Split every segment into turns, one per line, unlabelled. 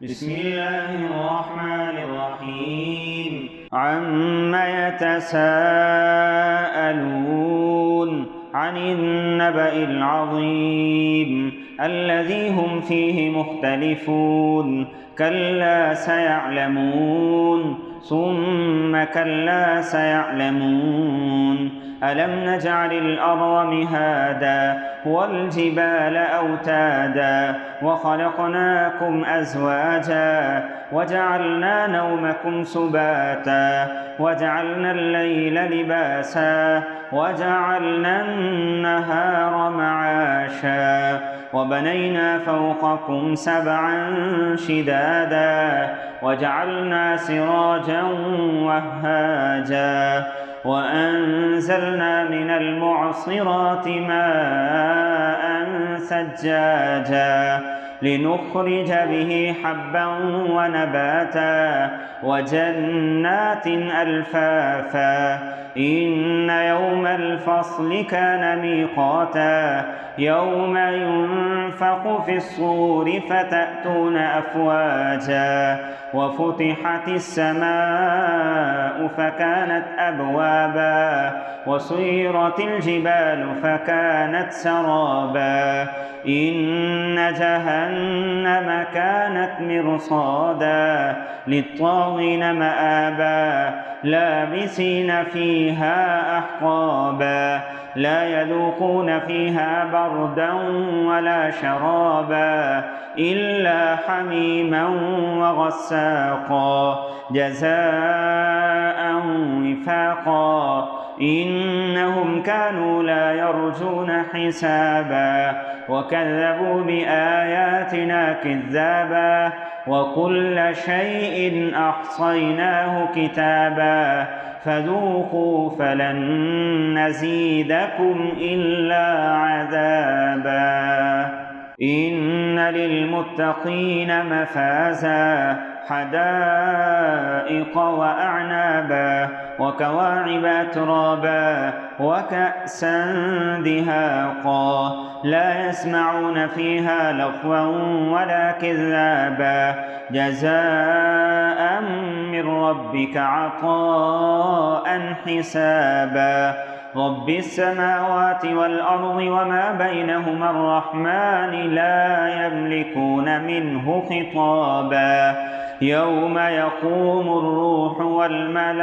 بسم الله الرحمن الرحيم عم يتساءلون عن النبأ العظيم الذي هم فيه مختلفون كلا سيعلمون ثم كلا سيعلمون ألم نجعل الأرض مهادا والجبال أوتادا وخلقناكم أزواجا وجعلنا نومكم سباتا وجعلنا الليل لباسا وجعلنا النهار معاشا وبنينا فوقكم سبعا شدادا وجعلنا سراجا وهاجا وأنزلنا من المعصرات ماء ثجاجا لنخرج به حبا ونباتا وجنات ألفافا إن يوم الفصل كان ميقاتا يوم ينفخ في الصور فتأتون أفواجا وفتحت السماء فكانت أبوابا وسيرت الجبال فكانت سرابا إن جهنم كانت مرصادا للطاغين مآبا لابسين فيها أحقابا لا يذوقون فيها بردا ولا شرابا إلا حميما وغساقا جزاء وفاقا إنهم كانوا لا يرجون حسابا وكذبوا بآياتنا كذابا وكل شيء أحصيناه كتابا فذوقوا فلن نزيدكم إلا عذابا إن للمتقين مفازا حدائق وأعنابا وكواعب أترابا وكأسا دهاقا لا يسمعون فيها لغوا ولا كذابا جزاء من ربك عطاء حسابا رب السماوات والأرض وما بينهما الرحمن لا يملكون منه خطابا يوم يقوم الروح والملائكة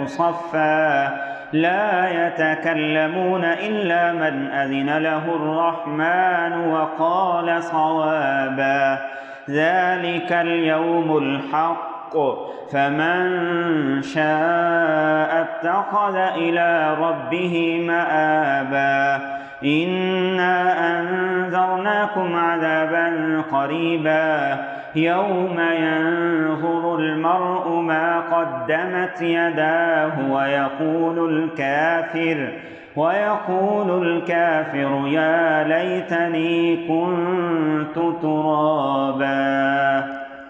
صفا لا يتكلمون إلا من أذن له الرحمن وقال صوابا ذلك اليوم الحق فمن شاء اتخذ إلى ربه مآبا إنا أنذرناكم عذابا قريبا يوم ينظر المرء ما قدمت يداه ويقول الكافر يا ليتني كنت ترابا.